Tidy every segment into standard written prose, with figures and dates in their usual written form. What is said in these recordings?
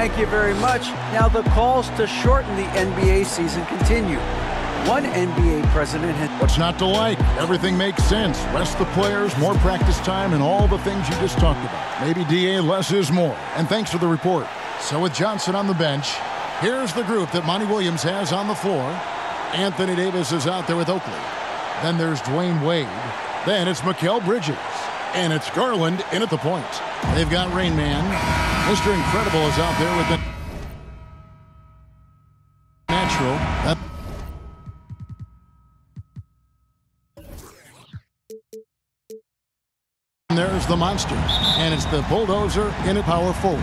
Thank you very much. Now the calls to shorten the NBA season continue. One NBA president has... What's not to like? Everything makes sense. Rest the players, more practice time, and all the things you just talked about. Maybe DA, less is more. And thanks for the report. So with Johnson on the bench, here's the group that Monty Williams has on the floor. Anthony Davis is out there with Oakley. Then there's Dwayne Wade. Then it's Mikal Bridges. And it's Garland in at the point. They've got Rain Man. Mr. Incredible is out there with the natural. And there's the monster. And it's the bulldozer in at power forward.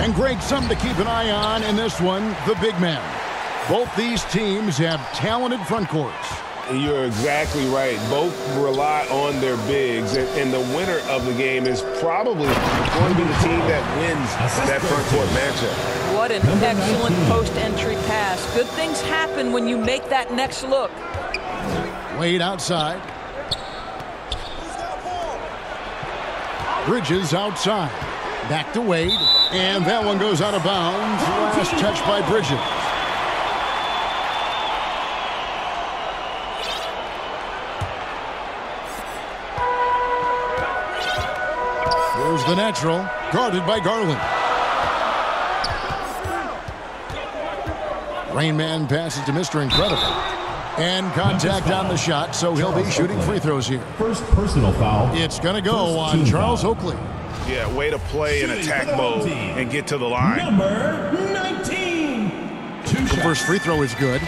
And Greg, something to keep an eye on in this one, the big man. Both these teams have talented front courts. You're exactly right. Both rely on their bigs, and the winner of the game is probably going to be the team that wins that front court matchup. What an excellent post-entry pass. Good things happen when you make that next look. Wade outside. Bridges outside. Back to Wade. And that one goes out of bounds. Last touch by Bridges. Here's the natural, guarded by Garland. Rain Man passes to Mr. Incredible. And contact on the shot, so he'll be shooting free throws here. First personal foul. It's going to go on Charles Oakley. Yeah, way to play in attack mode and get to the line. Number 19. The first free throw is good.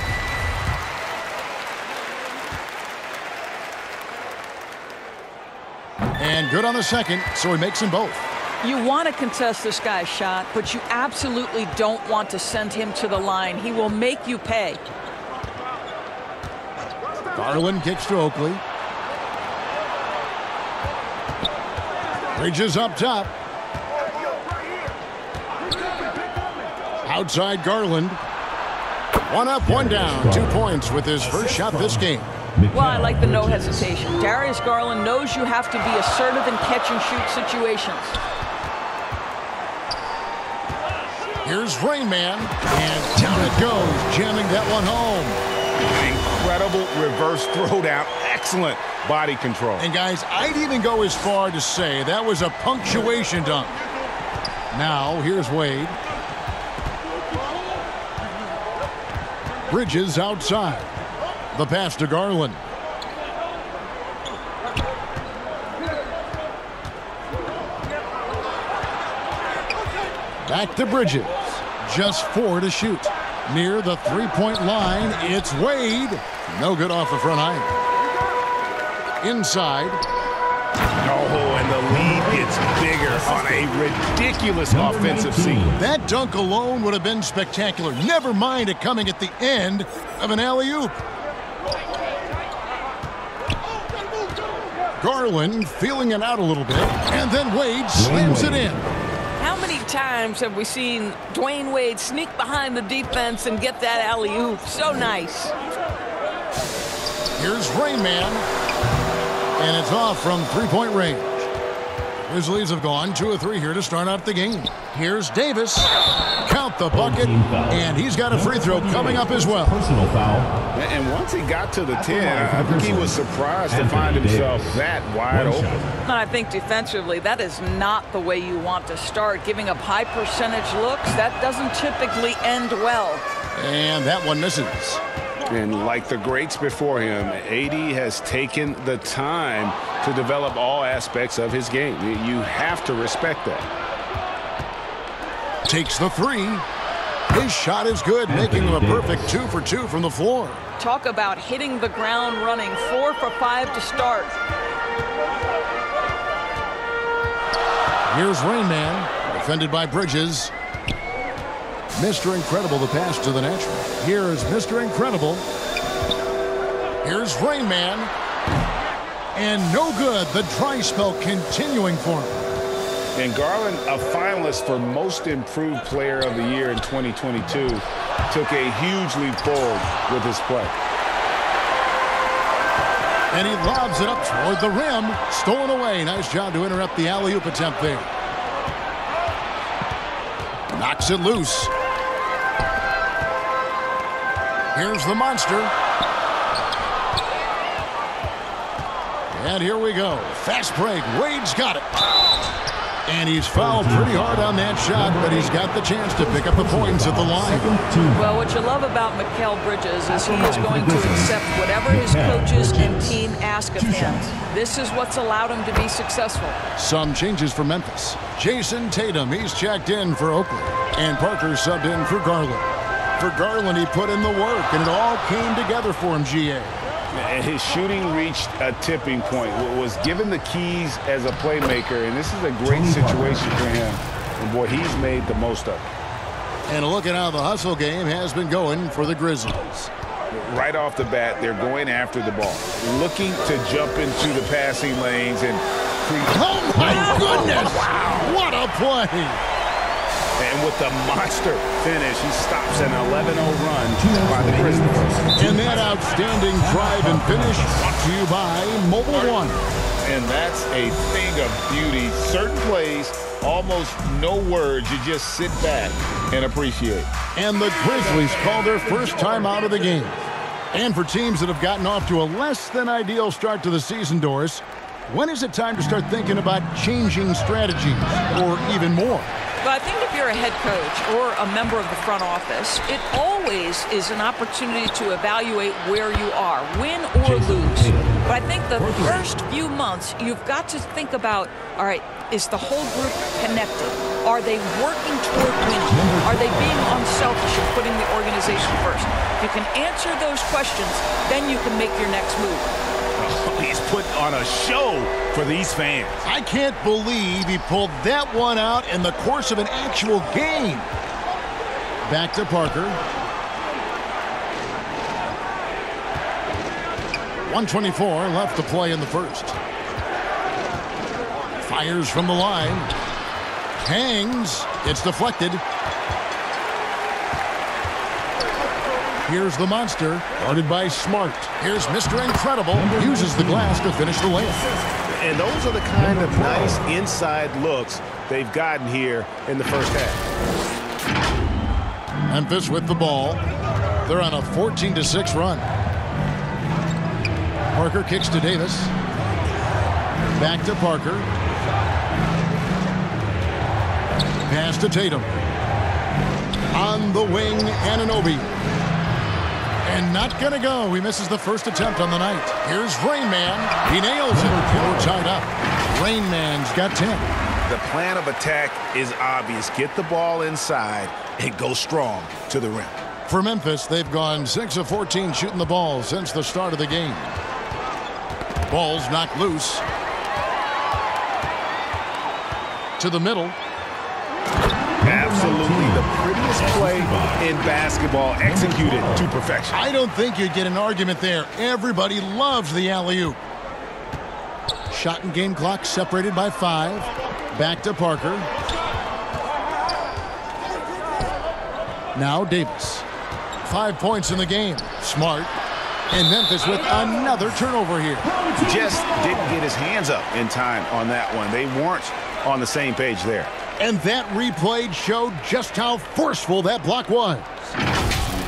And good on the second, so he makes them both. You want to contest this guy's shot, but you absolutely don't want to send him to the line. He will make you pay. Garland kicks to Oakley. Bridges up top. Outside Garland. One up, one down. 2 points with his first shot this game. Well, I like the no hesitation. Darius Garland knows you have to be assertive in catch-and-shoot situations. Here's Rain Man, and down it goes, jamming that one home. Incredible reverse throwdown. Excellent body control. And guys, I'd even go as far to say that was a punctuation dunk. Now, here's Wade. Bridges outside. The pass to Garland. Back to Bridges. Just 4 to shoot. Near the three-point line, it's Wade. No good off the front iron. Inside. Oh, and the lead gets bigger on a ridiculous offensive scene. That dunk alone would have been spectacular. Never mind it coming at the end of an alley-oop. Garland feeling it out a little bit, and then Wade slams it in. How many times have we seen Dwayne Wade sneak behind the defense and get that alley-oop? So nice. Here's Rain Man, and it's off from three-point range. Grizzlies have gone 2 of 3 here to start out the game. Here's Davis. Count the bucket, and he's got a free throw coming up as well. Personal foul. And once he got to the 10, I think he was surprised to find himself that wide open. And I think defensively, that is not the way you want to start. Giving up high percentage looks, that doesn't typically end well. And that one misses. And like the greats before him, AD has taken the time to develop all aspects of his game. You have to respect that. Takes the 3. His shot is good, making him a perfect 2 for 2 from the floor. Talk about hitting the ground running. 4 for 5 to start. Here's Rain Man, defended by Bridges. Mr. Incredible, the pass to the natural. Here's Mr. Incredible. Here's Rain Man. And no good. The dry spell continuing for him. And Garland, a finalist for Most Improved Player of the Year in 2022, took a huge leap forward with his play. And he lobs it up toward the rim. Stolen away. Nice job to interrupt the alley-oop attempt there. Knocks it loose. Here's the monster. And here we go. Fast break. Wade's got it. And he's fouled pretty hard on that shot, but he's got the chance to pick up the points at the line. Well, what you love about Mikal Bridges is he is going to accept whatever his coaches and team ask of him. This is what's allowed him to be successful. Some changes for Memphis. Jason Tatum, he's checked in for Oakland. And Parker subbed in for Garland. For Garland, he put in the work, and it all came together for him, GA. His shooting reached a tipping point, was given the keys as a playmaker, and this is a great situation for him. And boy, he's made the most of it. And look at how the hustle game has been going for the Grizzlies. Right off the bat, they're going after the ball, looking to jump into the passing lanes and create. Oh my goodness! Wow. What a play! And with the monster finish, he stops an 11-0 run by the Grizzlies. And that outstanding drive and finish brought to you by Mobile One. And that's a thing of beauty. Certain plays, almost no words. You just sit back and appreciate. And the Grizzlies call their first time out of the game. And for teams that have gotten off to a less than ideal start to the season, Doris, when is it time to start thinking about changing strategies or even more? But I think if you're a head coach or a member of the front office, it always is an opportunity to evaluate where you are, win or lose. But I think the first few months, you've got to think about, all right, is the whole group connected? Are they working toward winning? Are they being unselfish and putting the organization first? If you can answer those questions, then you can make your next move. He's put on a show for these fans. I can't believe he pulled that one out in the course of an actual game. Back to Parker. 1:24 left to play in the first. Fires from the line. Hangs. It's deflected. Here's the monster, guarded by Smart. Here's Mr. Incredible, uses the glass to finish the layup. And those are the kind of nice inside looks they've gotten here in the first half. Memphis with the ball. They're on a 14-6 run. Parker kicks to Davis. Back to Parker. Pass to Tatum. On the wing, Anunoby. And not going to go. He misses the first attempt on the night. Here's Rain Man. He nails it. We're tied up. Rain Man's got 10. The plan of attack is obvious. Get the ball inside and go strong to the rim. For Memphis, they've gone 6 of 14 shooting the ball since the start of the game. Ball's knocked loose. To the middle. Absolutely the prettiest play in basketball, executed to perfection. I don't think you'd get an argument there. Everybody loves the alley-oop. Shot and game clock separated by 5. Back to Parker. Now Davis. 5 points in the game. Smart. And Memphis with another turnover here. Just didn't get his hands up in time on that one. They weren't on the same page there. And that replay showed just how forceful that block was.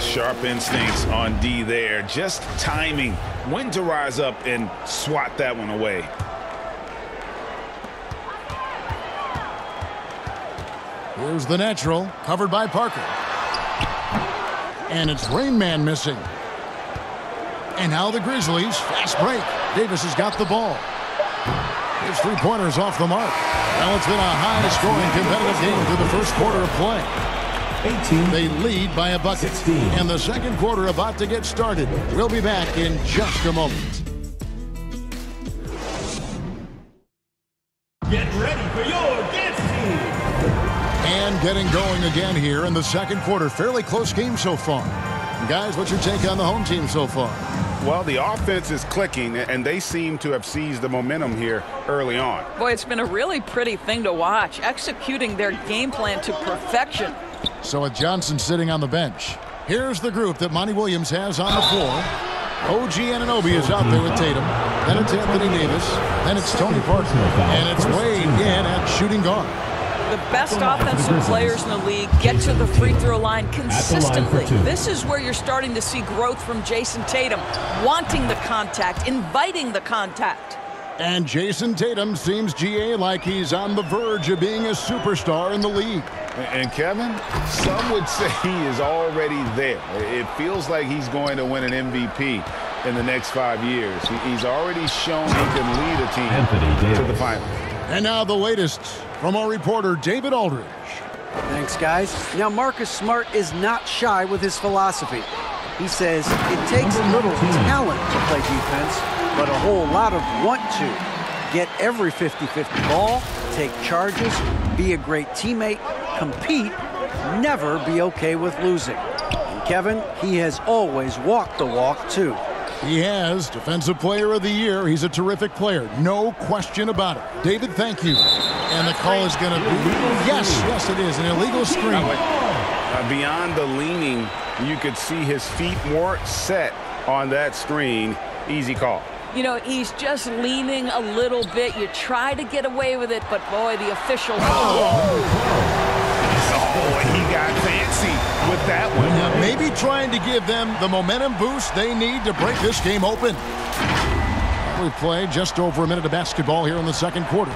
Sharp instincts on D there. Just timing when to rise up and swat that one away. Here's the natural, covered by Parker. And it's Rain Man missing. And now the Grizzlies, fast break. Davis has got the ball. His three-pointers off the mark. Well, it's been a high-scoring competitive game through the first quarter of play. 18. They lead by a bucket. 16. And the second quarter about to get started. We'll be back in just a moment. Get ready for your dance team. And getting going again here in the second quarter. Fairly close game so far. Guys, what's your take on the home team so far? Well, the offense is clicking, and they seem to have seized the momentum here early on. Boy, it's been a really pretty thing to watch, executing their game plan to perfection. So with Johnson sitting on the bench, here's the group that Monty Williams has on the floor. OG Anunoby is out there with Tatum. Then it's Anthony Davis. Then it's Tony Parker. And it's Wade in at shooting guard. The best offensive players in the league get to the free throw line consistently. This is where you're starting to see growth from Jason Tatum, wanting the contact, inviting the contact. And Jason Tatum seems, GA, like he's on the verge of being a superstar in the league. And Kevin, some would say he is already there. It feels like he's going to win an MVP in the next 5 years. He's already shown he can lead a team to the finals. And now the latest from our reporter, David Aldridge. Thanks, guys. Now, Marcus Smart is not shy with his philosophy. He says it takes little talent to play defense, but a whole lot of want to. Get every 50-50 ball, take charges, be a great teammate, compete, never be okay with losing. And Kevin, he has always walked the walk, too. He has Defensive Player of the Year. He's a terrific player. No question about it. David, thank you. And the call is going to be, yes, it is, an illegal screen. Beyond the leaning, you could see his feet more set on that screen. Easy call. You know, he's just leaning a little bit. You try to get away with it, but boy, the official. He got fancy with that one. Now, maybe trying to give them the momentum boost they need to break this game open. We play just over a minute of basketball here in the second quarter.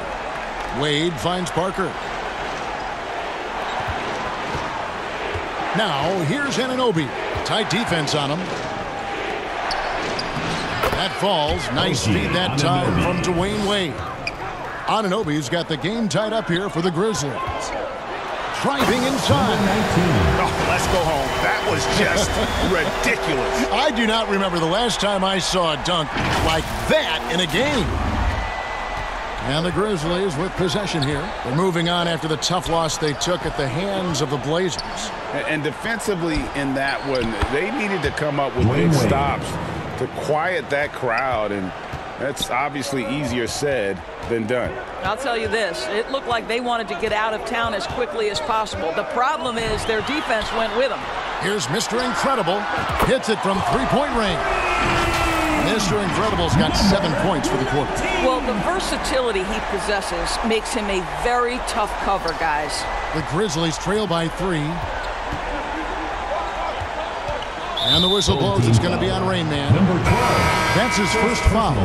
Wade finds Parker. Now, here's Anunoby. Tight defense on him. That falls. Nice feed that time from Dwayne Wade. Anunoby's got the game tied up here for the Grizzlies. Driving inside. Oh, let's go home. That was just ridiculous. I do not remember the last time I saw a dunk like that in a game. And the Grizzlies with possession here. They're moving on after the tough loss they took at the hands of the Blazers. And defensively in that one, they needed to come up with big stops to quiet that crowd, and that's obviously easier said than done. I'll tell you this, it looked like they wanted to get out of town as quickly as possible. The problem is their defense went with them. Here's Mr. Incredible. Hits it from three-point range. Mr. Incredible's got 7 points for the quarter. Well, the versatility he possesses makes him a very tough cover, guys. The Grizzlies trail by 3. And the whistle blows. It's going to be on Rain Man. That's his first foul.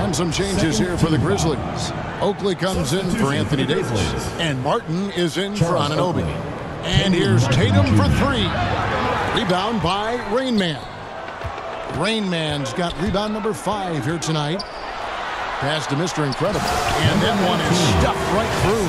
And some changes here for the Grizzlies. Oakley comes in for Anthony Davis. And Martin is in for Anunoby. And here's Tatum for 3. Rebound by Rain Man. Rain Man's got rebound number 5 here tonight. Pass to Mr. Incredible. And that one is stuffed right through.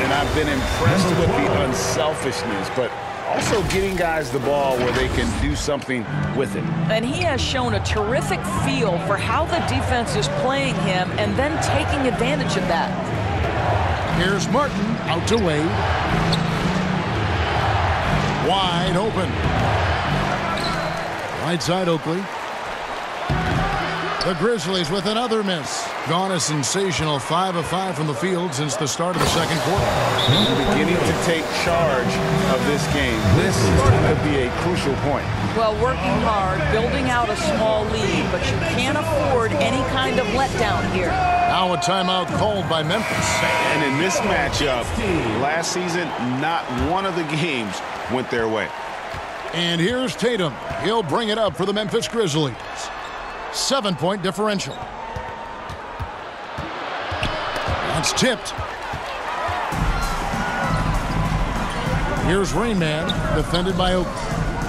And I've been impressed with the unselfishness, but also getting guys the ball where they can do something with it. And he has shown a terrific feel for how the defense is playing him and then taking advantage of that. Here's Martin out to Wade. Wide open. Right side Oakley. The Grizzlies with another miss. Gone a sensational 5 of 5 from the field since the start of the second quarter. Beginning to take charge of this game. This is going to be a crucial point. Well, working hard, building out a small lead, but you can't afford any kind of letdown here. Now a timeout called by Memphis. And in this matchup, last season, not one of the games went their way. And here's Tatum. He'll bring it up for the Memphis Grizzlies. 7-point differential. That's tipped. Here's Rain Man, defended by Oakley.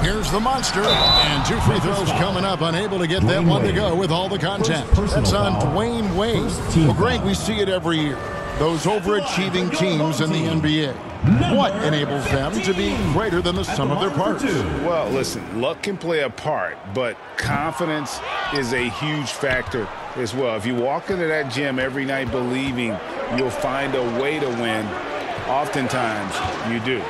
Here's the monster, and 2 free throws coming up, unable to get that one to go with all the contact. That's on Dwayne Wade. Well, Greg, we see it every year. Those overachieving teams in the NBA. What enables them to be greater than the sum of their parts? Well, listen, luck can play a part, but confidence is a huge factor as well. If you walk into that gym every night believing you'll find a way to win, oftentimes you do.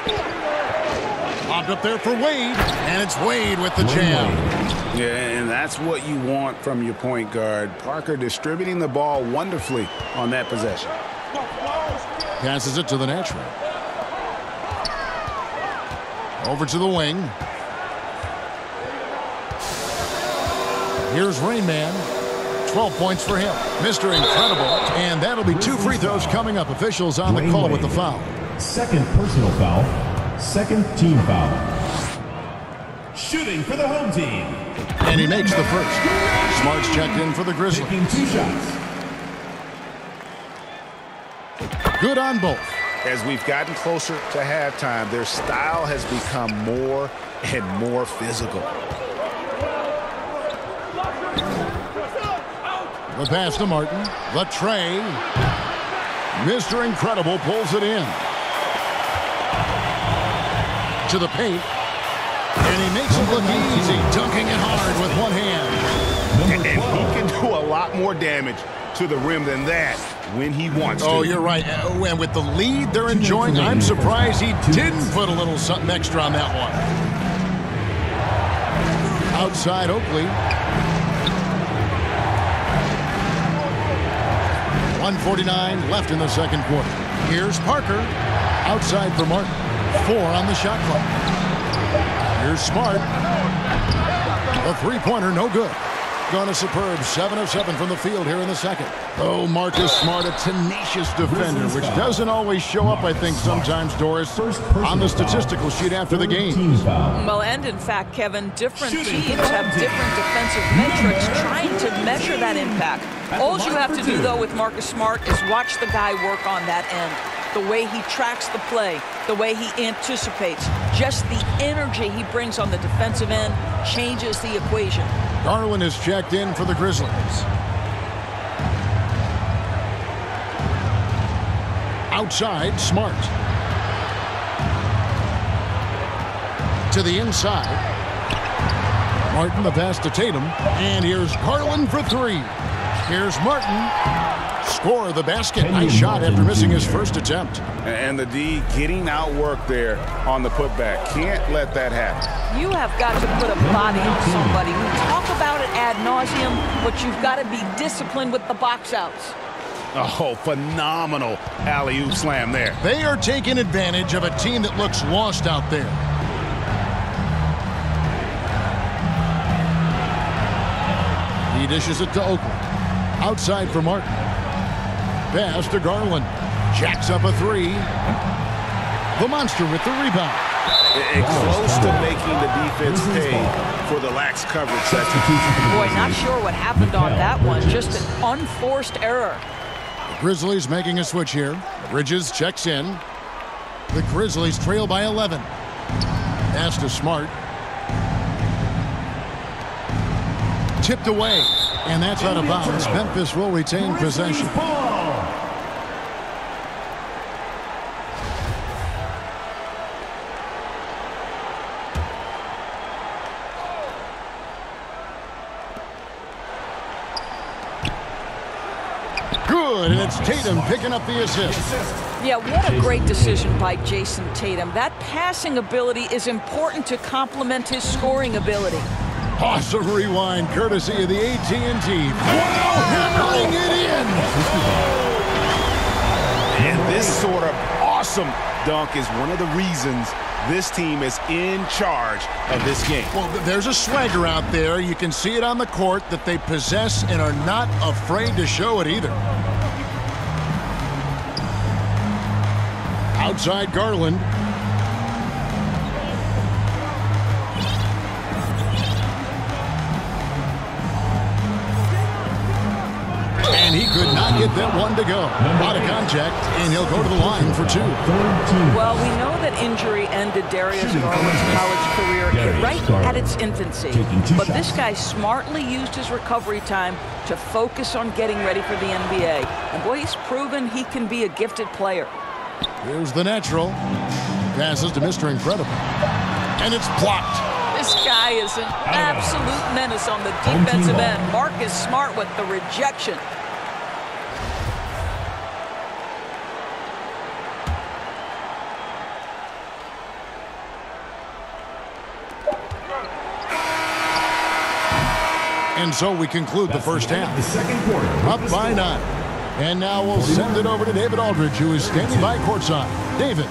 Popped up there for Wade, and it's Wade with the jam. Yeah, and that's what you want from your point guard. Parker distributing the ball wonderfully on that possession. Passes it to the natural. Over to the wing. Here's Rain Man. 12 points for him. Mr. Incredible. And that'll be 2 free throws coming up. Officials on the call with the foul. Second personal foul. Second team foul. Shooting for the home team. And he makes the first. Smart's checked in for the Grizzlies. Taking 2 shots. Good on both. As we've gotten closer to halftime, their style has become more and more physical. The pass to Martin. The tray. Mr. Incredible pulls it in. To the paint. And he makes it look easy, dunking it hard with one hand. And he can do a lot more damage to the rim than that when he wants to. Oh, you're right. And with the lead they're enjoying, I'm surprised he didn't put a little something extra on that one. Outside Oakley. 1:49 left in the second quarter. Here's Parker. Outside for Martin. 4 on the shot clock. Here's Smart. The three-pointer, no good. Gone a superb 7 of 7 from the field here in the second. Oh, Marcus Smart, a tenacious defender, which doesn't always show up, I think, sometimes, Doris, on the statistical sheet after the game. Well, and in fact, Kevin, different teams have different defensive metrics trying to measure that impact. All you have to do, though, with Marcus Smart is watch the guy work on that end. The way he tracks the play, the way he anticipates, just the energy he brings on the defensive end changes the equation. Garland is checked in for the Grizzlies. Outside, Smart. To the inside. Martin, the pass to Tatum. And here's Garland for 3. Here's Martin. Score the basket. Nice shot after missing his first attempt. And the D getting outworked there on the putback. Can't let that happen. You have got to put a body on somebody. We talk about it ad nauseum, but you've got to be disciplined with the box outs. Oh, phenomenal alley-oop slam there. They are taking advantage of a team that looks lost out there. He dishes it to Oakley. Outside for Martin. Pass to Garland. Jacks up a 3. The monster with the rebound. Close to making the defense pay for the lax coverage. Boy, not sure what happened on that one. Just an unforced error. The Grizzlies making a switch here. Bridges checks in. The Grizzlies trail by 11. Pass to Smart. Tipped away. And that's out of bounds. Memphis will retain possession. Good, and it's Tatum picking up the assist. Yeah, what a great decision by Jason Tatum. That passing ability is important to complement his scoring ability. Awesome rewind, courtesy of the AT&T. Wow, hammering it in! And this sort of awesome dunk is one of the reasons this team is in charge of this game. Well, there's a swagger out there. You can see it on the court that they possess and are not afraid to show it either. Outside Garland. And he could not get that one to go. Out of contact, and he'll go to the line for 2. Well, we know that injury ended Darius Garland's college career right at its infancy. But this guy smartly used his recovery time to focus on getting ready for the NBA. And boy, he's proven he can be a gifted player. Here's the natural. Passes to Mr. Incredible. And it's blocked. This guy is an absolute menace on the defensive end. Marcus Smart with the rejection. And so we conclude the first half. The second quarter. Up by 9. And now we'll send it over to David Aldridge, who is standing by courtside. David.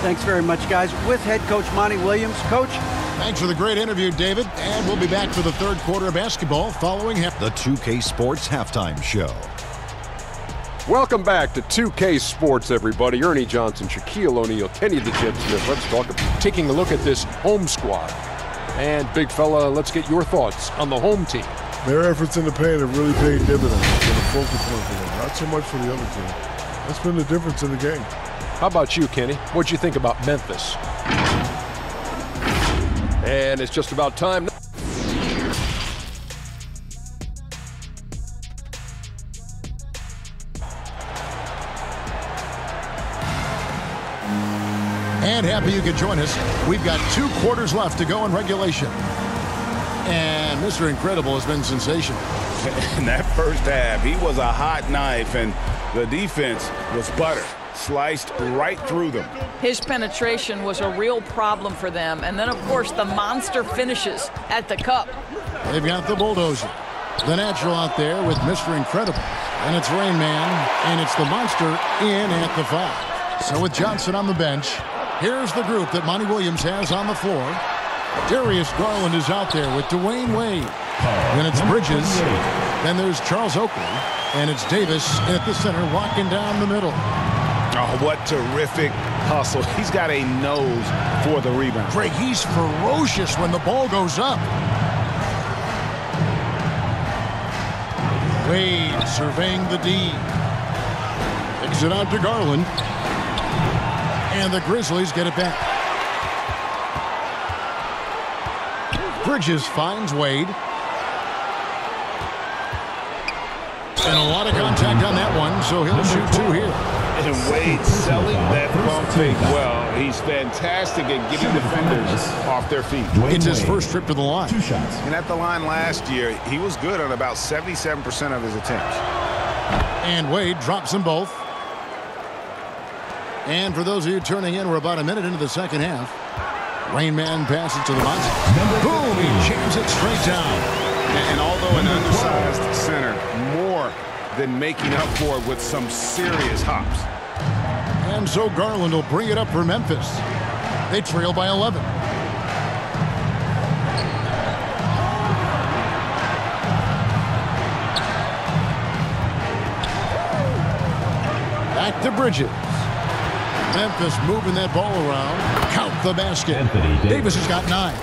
Thanks very much, guys. With head coach Monty Williams. Coach. Thanks for the great interview, David. And we'll be back for the third quarter of basketball following the 2K Sports Halftime Show. Welcome back to 2K Sports, everybody. Ernie Johnson, Shaquille O'Neal, Kenny the Jet Smith. Let's talk about taking a look at this home squad. And, big fella, let's get your thoughts on the home team. Their efforts in the paint have really paid dividends. It's been a focus point for them, not so much for the other team. That's been the difference in the game. How about you, Kenny? What'd you think about Memphis? And it's just about time. And happy you could join us. We've got 2 quarters left to go in regulation. And Mr. Incredible has been sensational. In that first half, he was a hot knife, and the defense was butter. Sliced right through them. His penetration was a real problem for them. And then, of course, the monster finishes at the cup. They've got the bulldozer. The natural out there with Mr. Incredible. And it's Rain Man, and it's the monster in at the 5. So with Johnson on the bench, here's the group that Monty Williams has on the floor. Darius Garland is out there with Dwayne Wade. Then it's Bridges. Then there's Charles Oakley. And it's Davis at the center walking down the middle. Oh, what terrific hustle. He's got a nose for the rebound. Greg, he's ferocious when the ball goes up. Wade surveying the D. Kicks it out to Garland. And the Grizzlies get it back. Bridges finds Wade. And a lot of contact on that one, so he'll shoot 2 here. And Wade selling that pump fake well. He's fantastic at getting defenders off their feet. It's his first trip to the line. 2 shots. And at the line last year, he was good on about 77% of his attempts. And Wade drops them both. And for those of you turning in, we're about a minute into the second half. Rain Man passes to the monster. Boom! He jams it straight down. And although an undersized center, more than making up for it with some serious hops. And so Garland will bring it up for Memphis. They trail by 11. Back to Bridges. Memphis moving that ball around. Count the basket. Davis has got 9.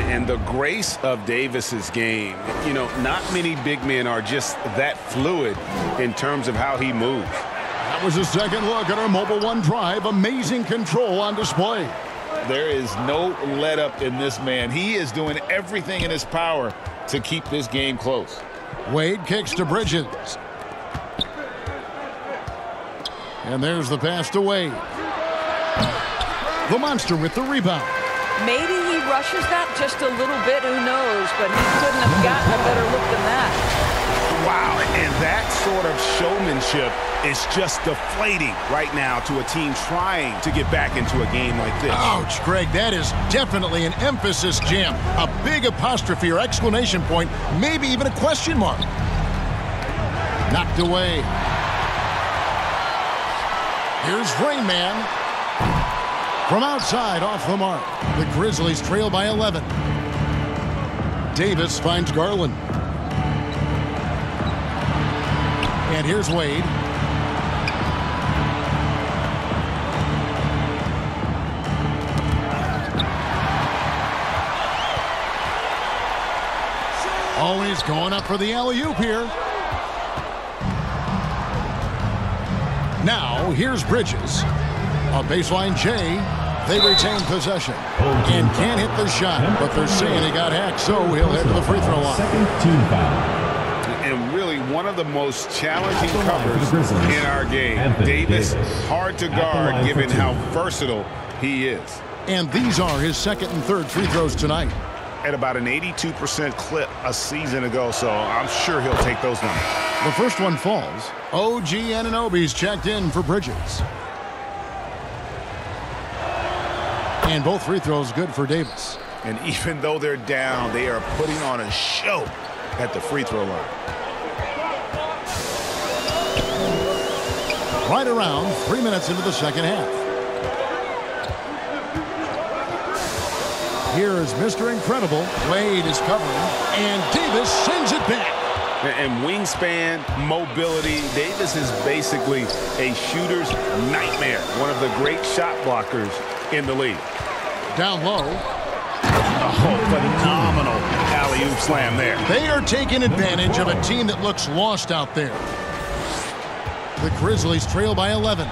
And the grace of Davis's game, you know, not many big men are just that fluid in terms of how he moves. That was a second look at our Mobile One drive. Amazing control on display. There is no let up in this man. He is doing everything in his power to keep this game close. Wade kicks to Bridges. And there's the pass to Wade. The monster with the rebound. Maybe he rushes that just a little bit, who knows, but he couldn't have gotten a better look than that. Wow, and that sort of showmanship is just deflating right now to a team trying to get back into a game like this. Ouch, Greg, that is definitely an emphasis jam. A big apostrophe or exclamation point, maybe even a question mark. Knocked away. Here's Rain Man. From outside, off the mark. The Grizzlies trail by 11. Davis finds Garland. And here's Wade. Always going up for the alley-oop here. Now, here's Bridges. A baseline J. They retain possession. And can't hit the shot, but they're saying he got hacked, so he'll head to the free throw line. Second team foul. And really one of the most challenging covers in our game. Davis, hard to guard given how versatile he is. And these are his second and third free throws tonight. At about an 82% clip a season ago, so I'm sure he'll take those numbers. The first one falls. OG Anunoby's checked in for Bridges. And both free throws good for Davis. And even though they're down, they are putting on a show at the free throw line. Right around 3 minutes into the second half. Here is Mr. Incredible. Wade is covering, and Davis sends it back. And wingspan, mobility, Davis is basically a shooter's nightmare. One of the great shot blockers in the league. Down low. Oh, phenomenal alley-oop slam there. They are taking advantage of a team that looks lost out there. The Grizzlies trail by 11.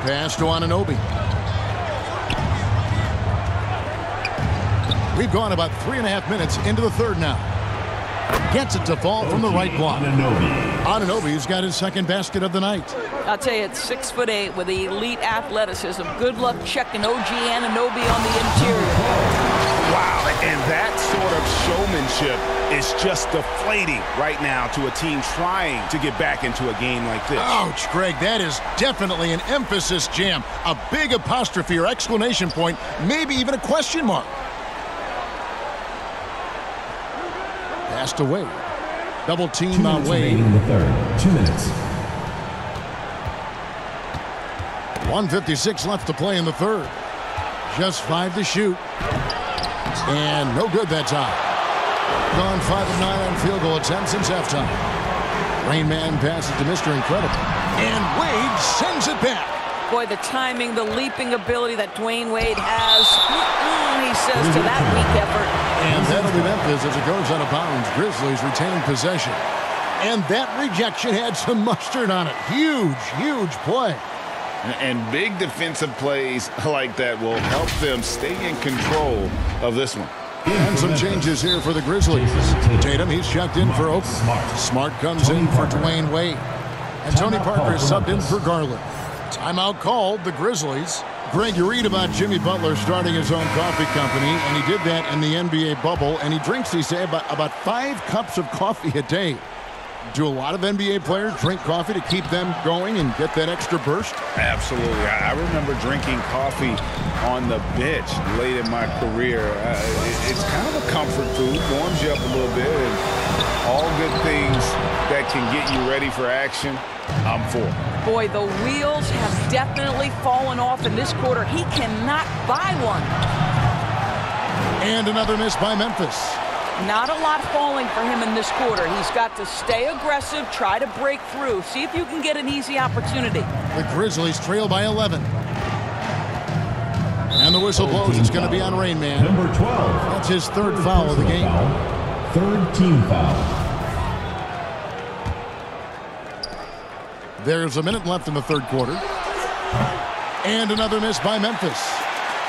Pass to Anunoby. We've gone about 3.5 minutes into the third now. Gets it to fall from the right block. Anunoby's got his second basket of the night. I'll tell you, it's 6'8" with elite athleticism. Good luck checking OG Anunoby on the interior. Wow, and that sort of showmanship is just deflating right now to a team trying to get back into a game like this. Ouch, Greg, that is definitely an emphasis jam. A big apostrophe or exclamation point, maybe even a question mark. Pass to Wade. Double team on Wade. In the third. 2 minutes. 1:56 left to play in the third. Just 5 to shoot. And no good that time. Gone 5 of 9 on field goal attempts since halftime. Rain Man passes to Mr. Incredible. And Wade sends it back. Boy, the timing, the leaping ability that Dwayne Wade has, he says to that weak effort. And that'll be Memphis as it goes out of bounds. Grizzlies retaining possession. And that rejection had some mustard on it. Huge, huge play. And big defensive plays like that will help them stay in control of this one. And some changes here for the Grizzlies. Tatum, he's checked in for Oak. Smart comes in for Dwayne Wade. And Tony Parker is subbed in for Garland. Timeout called, the Grizzlies. Greg, you read about Jimmy Butler starting his own coffee company, and he did that in the NBA bubble, and he drinks, he said, about 5 cups of coffee a day. Do a lot of NBA players drink coffee to keep them going and get that extra burst? Absolutely. I remember drinking coffee on the bench late in my career. It's kind of a comfort food, warms you up a little bit, and all good things that can get you ready for action, I'm for. Boy, the wheels have definitely fallen off in this quarter. He cannot buy one. And another miss by Memphis. Not a lot falling for him in this quarter. He's got to stay aggressive, try to break through. See if you can get an easy opportunity. The Grizzlies trail by 11. And the whistle blows. It's going to be on Rain Man. Number 12. That's his third foul of the game. Third team foul. There's a minute left in the third quarter. And another miss by Memphis.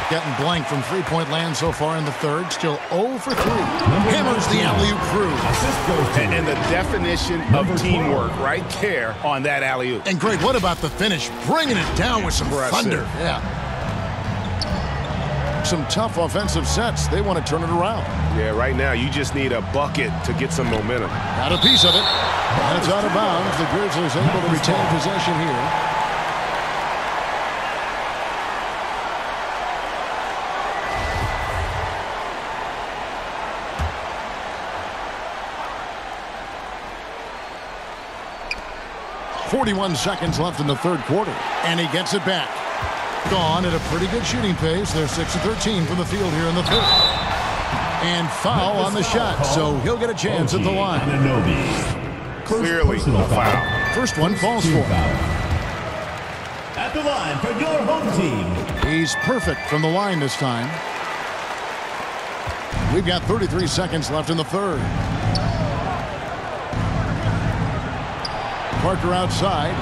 Getting blank from three-point land so far in the third. Still 0 for 3. Hammers the alley-oop through. And the definition of teamwork right there on that alley-oop. And Greg, what about the finish? Bringing it down with some thunder. Yeah. Some tough offensive sets. They want to turn it around. Yeah, right now you just need a bucket to get some momentum. Got a piece of it. And it's out of bounds. The Grizzlies able to retain possession here. .41 seconds left in the third quarter. And he gets it back. Gone at a pretty good shooting pace. They're 6 of 13 from the field here in the third. And foul on the shot, so he'll get a chance at the line. Clearly a foul. First one falls for him. At the line for your home team. He's perfect from the line this time. We've got 33 seconds left in the third. Parker outside.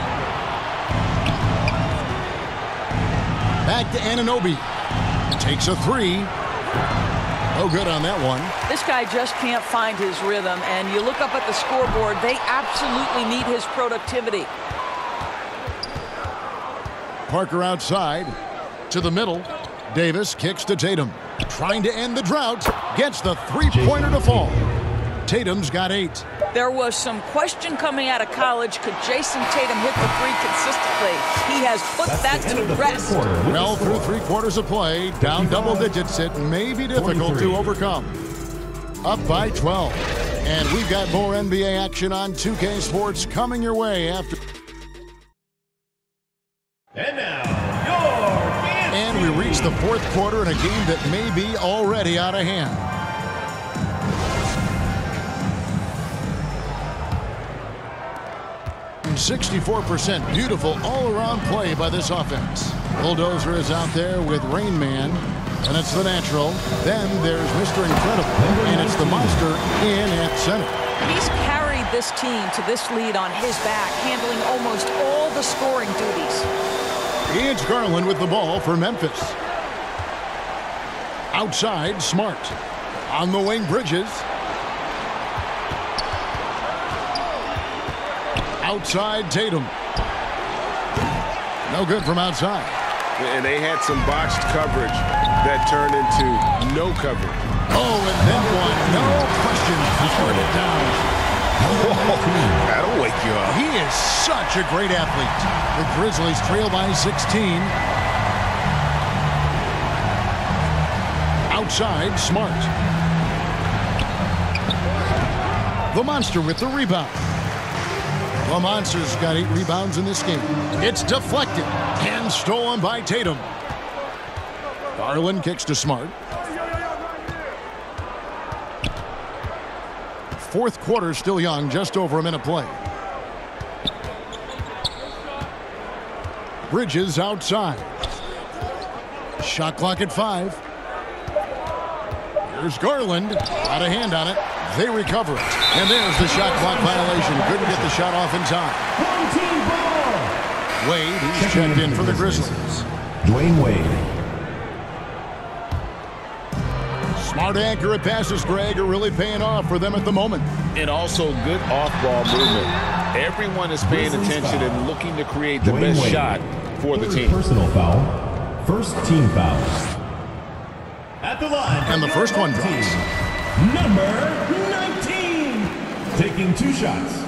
Back to Anunoby. Takes a 3. No good on that one. This guy just can't find his rhythm, and you look up at the scoreboard, they absolutely need his productivity. Parker outside. To the middle. Davis kicks to Tatum. Trying to end the drought. Gets the three-pointer to fall. Tatum's got 8. There was some question coming out of college. Could Jason Tatum hit the 3 consistently? He has put that to rest. Well, through 3/4 of play, down double digits, it may be difficult to overcome. Up by 12. And we've got more NBA action on 2K Sports coming your way after. And now, your And we reach the fourth quarter in a game that may be already out of hand. 64%. Beautiful all-around play by this offense. Bulldozer is out there with Rain Man, and it's the natural. Then there's Mr. Incredible, and it's the monster in at center. He's carried this team to this lead on his back, handling almost all the scoring duties. It's Garland with the ball for Memphis. Outside, Smart. On the wing, Bridges. Outside, Tatum. No good from outside. And they had some botched coverage that turned into no coverage. Oh, and then one. No question. Throwing it down. That'll wake you up. He is such a great athlete. The Grizzlies trail by 16. Outside, Smart. The Monster with the rebound. The Monster's got 8 rebounds in this game. It's deflected and stolen by Tatum. Garland kicks to Smart. Fourth quarter still young, just over a minute play. Bridges outside. Shot clock at 5. Here's Garland. Got a hand on it. They recover it. And there's the shot clock violation. Couldn't get the shot off in time. Wade, he's checked in for the Grizzlies. Dwayne Wade. Smart, accurate passes, Greg, are really paying off for them at the moment. And also good off-ball movement. Everyone is paying attention and looking to create the best shot for the team. Personal foul. First team foul. At the line. And the first one drops. Number 19. Taking 2 shots.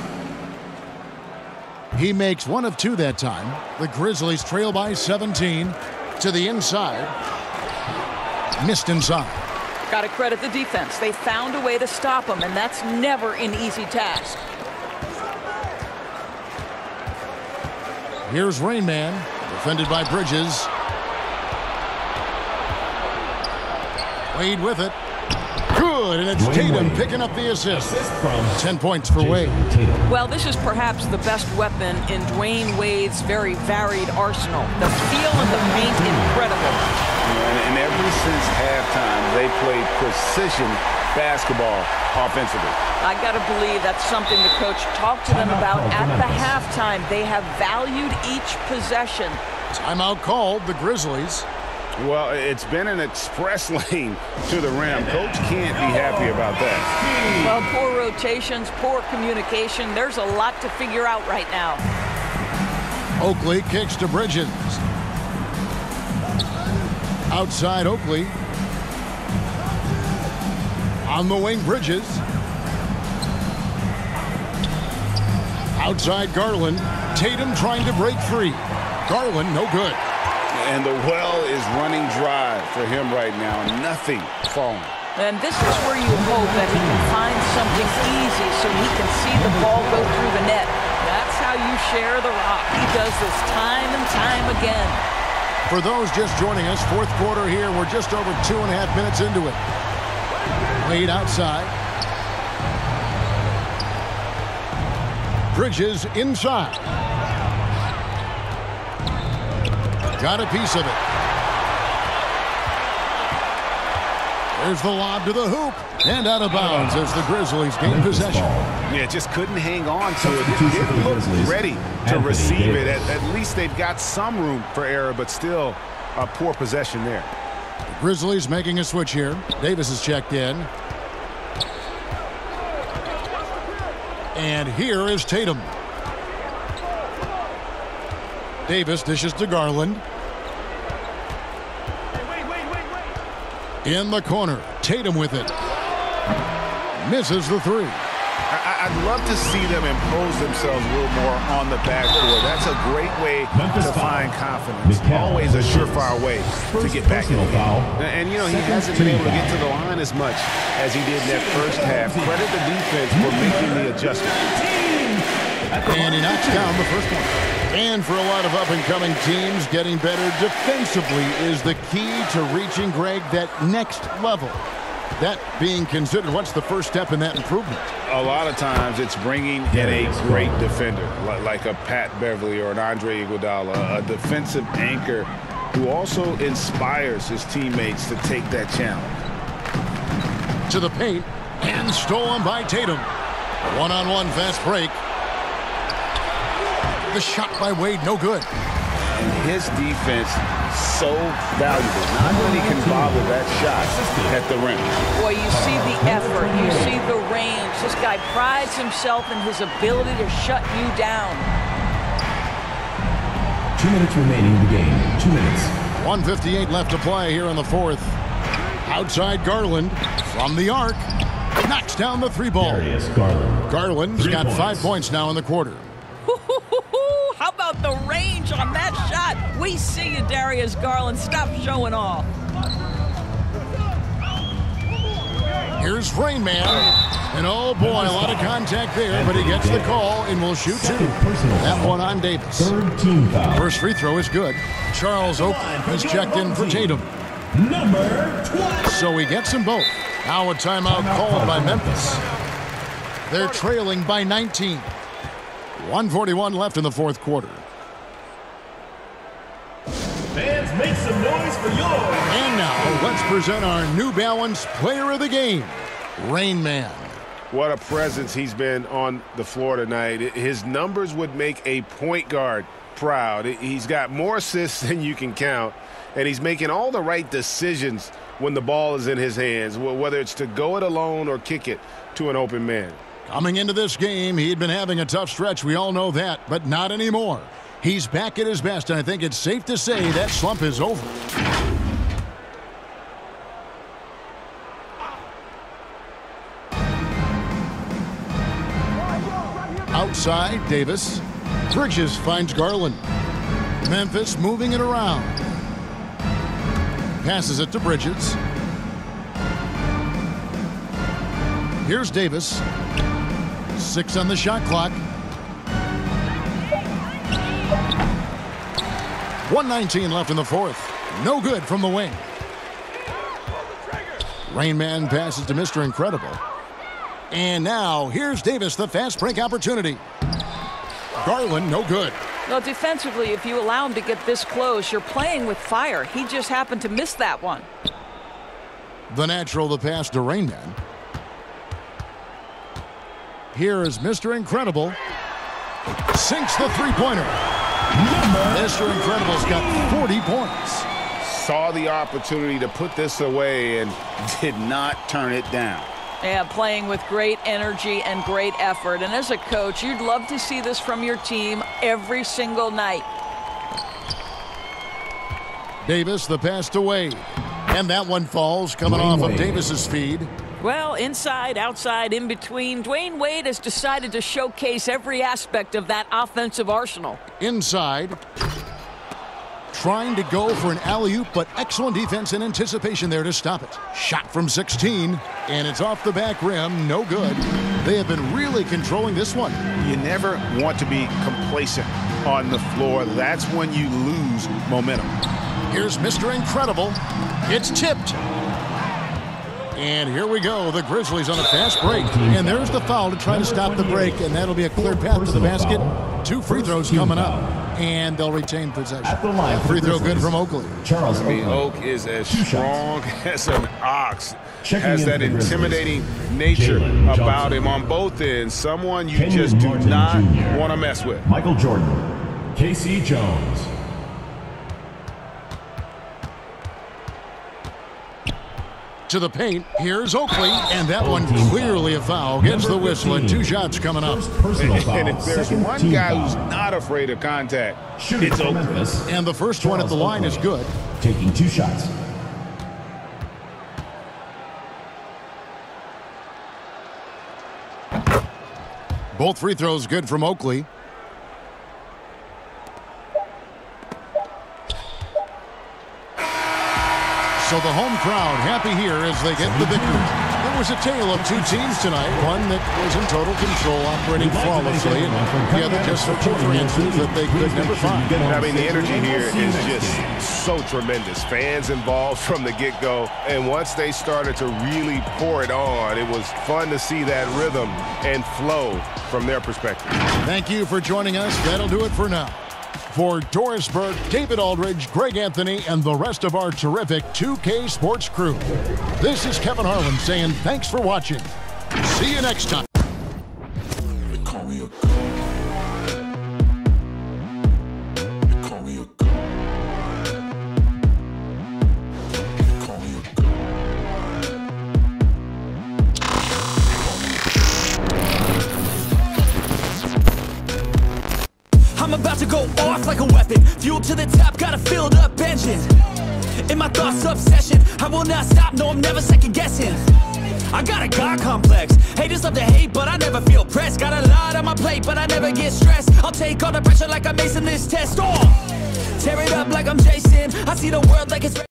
He makes 1 of 2 that time. The Grizzlies trail by 17. To the inside. Missed inside. Got to credit the defense. They found a way to stop him, and that's never an easy task. Here's Rain Man, defended by Bridges. Wade with it. Good, and it's Tatum picking up the assist. 10 points for Wade. Well, this is perhaps the best weapon in Dwayne Wade's very varied arsenal. The feel in the paint, incredible. And ever since halftime, they played precision basketball offensively. I got to believe that's something the coach talked to them about at the halftime. They have valued each possession. Timeout called, the Grizzlies. Well, it's been an express lane to the rim. Coach can't be happy about that. Well, poor rotations, poor communication. There's a lot to figure out right now. Oakley kicks to Bridges. Outside Oakley. On the wing, Bridges. Outside Garland. Tatum trying to break free. Garland, no good. And the well is running dry for him right now. Nothing falling. And this is where you hope that he can find something easy so he can see the ball go through the net. That's how you share the rock. He does this time and time again. For those just joining us, fourth quarter here. We're just over 2.5 minutes into it. Wade outside. Bridges inside. Got a piece of it. There's the lob to the hoop. And out of bounds as the Grizzlies gain possession. Yeah, just couldn't hang on to it. Didn't look ready to receive it. At least they've got some room for error, but still a poor possession there. The Grizzlies making a switch here. Davis is checked in. And here is Tatum. Davis dishes to Garland. In the corner, Tatum with it. Misses the 3. I'd love to see them impose themselves a little more on the backboard. That's a great way to find confidence. Always a surefire way to get back in the game. And, you know, he hasn't been able to get to the line as much as he did in that first half. Credit the defense for making the adjustment. And he knocks down the first one. And for a lot of up-and-coming teams, getting better defensively is the key to reaching, Greg, that next level. That being considered, what's the first step in that improvement? A lot of times it's bringing in a great defender, like a Pat Beverly or an Andre Iguodala, a defensive anchor who also inspires his teammates to take that challenge. To the paint, and stolen by Tatum. One-on-one fast break. The shot by Wade, no good. And his defense, so valuable. Not that he can bobble that shot at the rim. Boy, you see the effort, you see the range. This guy prides himself in his ability to shut you down. 2 minutes remaining in the game. 2 minutes. 1:58 left to play here in the fourth. Outside Garland from the arc. Knocks down the three ball. Darius Garland. Garland's got 5 points now in the quarter. How about the range on that shot? We see you, Darius Garland. Stop showing off. Here's Rain Man. And oh boy, a lot of contact there, but he gets the call and will shoot two. That one on Davis. Third team foul. First free throw is good. Charles Oakley has checked in for Tatum. Number 20. So he gets them both. Now a timeout called by Memphis. They're trailing by 19. 1:41 left in the fourth quarter. Fans, make some noise for yours. And now let's present our New Balance Player of the Game, Rain Man. What a presence he's been on the floor tonight. His numbers would make a point guard proud. He's got more assists than you can count, and he's making all the right decisions when the ball is in his hands, whether it's to go it alone or kick it to an open man. Coming into this game, he'd been having a tough stretch. We all know that, but not anymore. He's back at his best, and I think it's safe to say that slump is over. Outside, Davis. Bridges finds Garland. Memphis moving it around. Passes it to Bridges. Here's Davis. 6 on the shot clock. 1:19 left in the fourth. No good from the wing. Rain Man passes to Mr. Incredible. And now, here's Davis, the fast break opportunity. Garland, no good. Well, defensively, if you allow him to get this close, you're playing with fire. He just happened to miss that one. The natural, the pass to Rain Man. Here is Mr. Incredible. Sinks the three-pointer. Mr. Incredible's got 40 points. Saw the opportunity to put this away and did not turn it down. Yeah, playing with great energy and great effort. And as a coach, you'd love to see this from your team every single night. Davis, the pass to Wade. And that one falls, coming off of Davis's feed. Well, inside, outside, in between, Dwayne Wade has decided to showcase every aspect of that offensive arsenal. Inside. Trying to go for an alley-oop, but excellent defense and anticipation there to stop it. Shot from 16, and it's off the back rim, no good. They have been really controlling this one. You never want to be complacent on the floor. That's when you lose momentum. Here's Mr. Incredible. It's tipped. And here we go. The Grizzlies on a fast break. And there's the foul to try to stop the break, and that'll be a clear path to the basket. 2 free throws coming up. And they'll retain possession. At the line, free throw good from Oakley. Charles Oakley. Oak is as strong as an ox. Checking has in that for the intimidating nature Jalen about Johnson. him on both ends. Someone you Kenyon just do Martin not Jr. want to mess with. Michael Jordan. Casey Jones. To the paint, here's Oakley, and that one clearly a foul. Gets the whistle, and 2 shots coming up. Personal foul. And if there's Second one team guy foul. who's not afraid of contact, Shooting it's for Oakley. Memphis. And the first one at the line is good. Taking 2 shots. Both free throws good from Oakley. So the home crowd happy here as they get the victory. was a tale of two teams tonight. One that was in total control, operating flawlessly, and the other just for answers that they could never find. I mean, the energy here is just so tremendous. Fans involved from the get-go, and once they started to really pour it on, it was fun to see that rhythm and flow from their perspective. Thank you for joining us. That'll do it for now. For Doris Burke, David Aldridge, Greg Anthony, and the rest of our terrific 2K Sports crew, this is Kevin Harlan saying thanks for watching. See you next time. I'm about to go off like a weapon. Fuel to the top, got a filled up engine. In my thoughts, obsession. I will not stop, no, I'm never second guessing. I got a God complex. Haters love to hate, but I never feel pressed. Got a lot on my plate, but I never get stressed. I'll take all the pressure like I'm acing this test. Oh, tear it up like I'm Jason. I see the world like it's